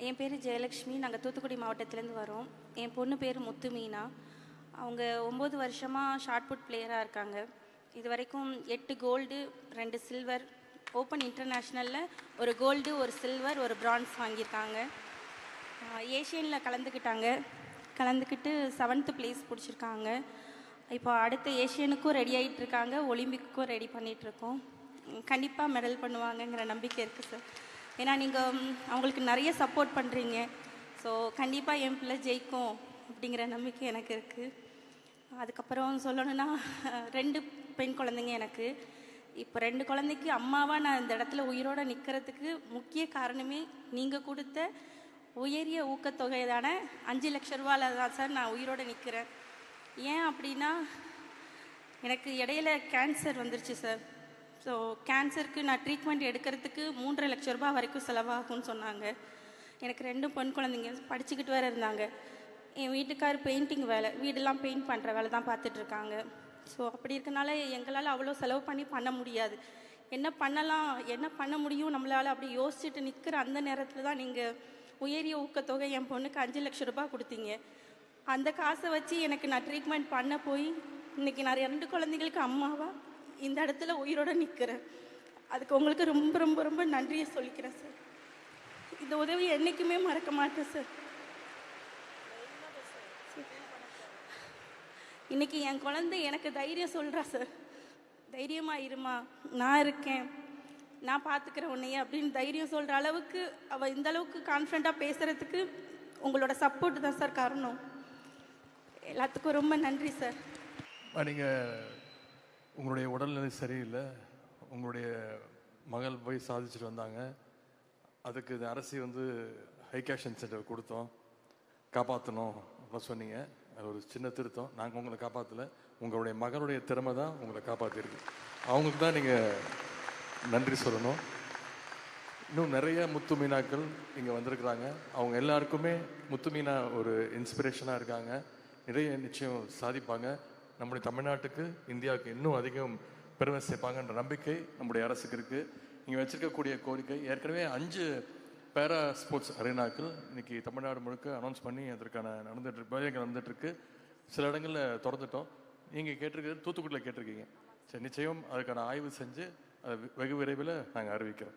என் பேர் ஜெயலக்ஷ்மி. நாங்கள் தூத்துக்குடி மாவட்டத்திலேருந்து வரோம். என் பொண்ணு பேர் முத்து மீனா. அவங்க 9 வருஷமாக ஷார்ட் புட் பிளேயராக இருக்காங்க. இது வரைக்கும் 8 கோல்டு 2 சில்வர், ஓப்பன் இன்டர்நேஷ்னலில் ஒரு கோல்டு, ஒரு சில்வர், ஒரு பிரான்ஸ் வாங்கியிருக்காங்க. ஏஷியனில் கலந்துக்கிட்டு 7th பிளேஸ் பிடிச்சிருக்காங்க. இப்போ அடுத்த ஏஷியனுக்கும் ரெடி ஆகிட்டு இருக்காங்க, ஒலிம்பிக்குக்கும் ரெடி பண்ணிகிட்ருக்கோம். கண்டிப்பாக மெடல் பண்ணுவாங்கங்கிற நம்பிக்கை இருக்குது சார். ஏன்னா நீங்கள் அவங்களுக்கு நிறைய சப்போர்ட் பண்ணுறீங்க. ஸோ கண்டிப்பாக என் பிள்ளை ஜெயிக்கும் அப்படிங்கிற நம்பிக்கை எனக்கு இருக்குது. அதுக்கப்புறம் சொல்லணுன்னா 2 பெண் குழந்தைங்க எனக்கு. இப்போ 2 குழந்தைக்கு அம்மாவாக நான் இந்த இடத்துல உயிரோடு நிற்கிறதுக்கு முக்கிய காரணமே நீங்கள் கொடுத்த உயரிய ஊக்கத்தொகைதான 5 லட்ச ரூபாயில் தான் சார் நான் உயிரோடு நிற்கிறேன். ஏன் அப்படின்னா, எனக்கு இடையில கேன்சர் வந்துருச்சு சார். ஸோ கேன்சருக்கு நான் ட்ரீட்மெண்ட் எடுக்கிறதுக்கு 3.5 லட்ச ரூபா வரைக்கும் செலவாகும்னு சொன்னாங்க. எனக்கு 2 பெண் குழந்தைங்க படிச்சுக்கிட்டு வேறு இருந்தாங்க. என் வீட்டுக்கார் பெயிண்டிங் வேலை, வீடெல்லாம் பெயிண்ட் பண்ணுற வேலை தான் பார்த்துட்ருக்காங்க. ஸோ அப்படி இருக்கனால எங்களால் அவ்வளோ செலவு பண்ண முடியாது. என்ன பண்ணலாம், என்ன பண்ண முடியும் நம்மளால் அப்படி யோசிச்சுட்டு நிற்கிற அந்த நேரத்தில் தான் நீங்கள் உயரிய ஊக்கத்தொகை என் பொண்ணுக்கு 5 லட்ச ரூபா கொடுத்தீங்க. அந்த காசை வச்சு எனக்கு நான் ட்ரீட்மெண்ட் பண்ண போய் இன்றைக்கி நான் 2 குழந்தைங்களுக்கு அம்மாவாக இந்த இடத்துல உயிரோடு நிற்கிறேன். அதுக்கு உங்களுக்கு ரொம்ப ரொம்ப ரொம்ப நன்றியை சொல்லிக்கிறேன் சார். இந்த உதவி என்றைக்குமே மறக்க மாட்டேன் சார். இன்றைக்கி என் குழந்தை எனக்கு தைரியம் சொல்கிறா சார். தைரியமாக இருமா, நான் இருக்கேன், நான் பார்த்துக்கிறேன் உன்னையே அப்படின்னு தைரியம் சொல்கிற அளவுக்கு அவள் இந்த அளவுக்கு கான்ஃபிடண்ட்டாக பேசுகிறதுக்கு உங்களோட சப்போர்ட் தான் சார் காரணம். எல்லாத்துக்கும் ரொம்ப நன்றி சார். நீங்கள் உங்களுடைய உடல்நிலை சரியில்லை, உங்களுடைய மகள் போய் சாதிச்சுட்டு வந்தாங்க. அதுக்கு இந்த அரசு ஹை கேஷ் இன்சென்டிவ் கொடுத்தோம், காப்பாற்றணும் அப்படின்னு சொன்னீங்க. அது ஒரு சின்ன திருத்தம். நாங்கள் உங்களை காப்பாற்றலை, உங்களுடைய மகளுடைய திறமை தான் உங்களை காப்பாற்றிருக்கு. அவங்களுக்கு தான் நீங்கள் நன்றி சொல்லணும். இன்னும் நிறைய முத்து மீனாக்கள் இங்கே வந்திருக்கிறாங்க. அவங்க எல்லாருக்குமே முத்து மீனா ஒரு இன்ஸ்பிரேஷனாக இருக்காங்க. நிறைய நிச்சயம் சாதிப்பாங்க. நம்முடைய தமிழ்நாட்டுக்கு, இந்தியாவுக்கு இன்னும் அதிகம் பெருமை சேர்ப்பாங்கன்ற நம்பிக்கை நம்முடைய அரசுக்கு இருக்குது. இங்கே வச்சுருக்கக்கூடிய கோரிக்கை, ஏற்கனவே 5 பேரா ஸ்போர்ட்ஸ் அரேனாக்கள் இன்றைக்கி தமிழ்நாடு முழுக்க அனௌன்ஸ் பண்ணி அதற்கான நடந்துகிட்ருக்கு. சில இடங்களில் திறந்துட்டோம். நீங்கள் கேட்டிருக்கிறது தூத்துக்குடியில் கேட்டிருக்கீங்க. சரி, நிச்சயம் அதுக்கான ஆய்வு செஞ்சு அதை வெகு விரைவில் நாங்கள் அறிவிக்கிறோம்.